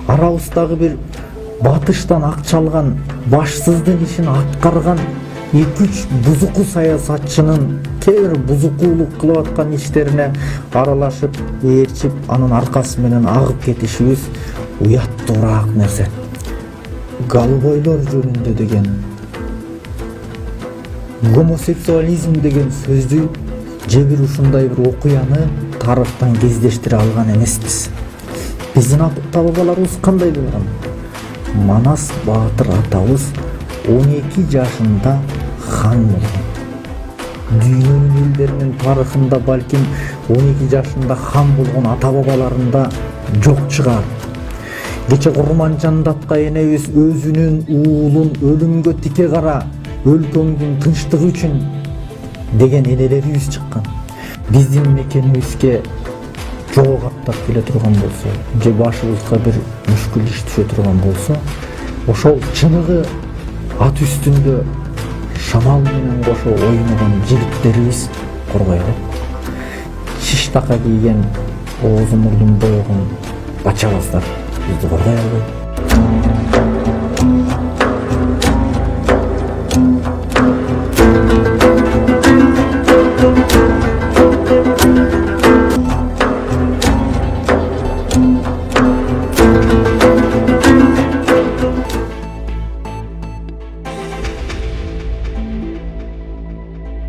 арабыздагы бир батыштан акча алган башсыздын ишин аткарган 2-3 бузуку саясатчынын кээ бир бузукулук кылып аткан иштерине аралашып, ээрчип, анын аркасы менен агып кетишибиз уяттуураак нерсе. Голубойлор жөнүндө деген, гомосексуализм деген сөздү же бир ушундай бир окуяны тарыхтан кездештире алган эмеспиз. Биздин ата-бабаларыбыз кандай болгон? Манас Баатыр атабыз 12 жашында хан болгон. Дүйнөнүн элдеринин тарыхында балким 12 жашында хан болгон ата-бабаларында жок чыгар. Кече Курманжан Датка энебиз өзүнүн уулун өлүмгө тике кара, өлкөңдүн тынчтыгы үчүн деген энелерибиз чыккан. Биздин мекенибизге жоо каптап келе турган болсо, же башыбызга бир мүшкүл иш түшө турган болсо, ошол чыныгы ат үстүндө шамал менен кошо ойногон жигиттерибиз коргой алат. Шиштака кийген, оозу мурдун боёгон бачабыздар бизди коргой албайт.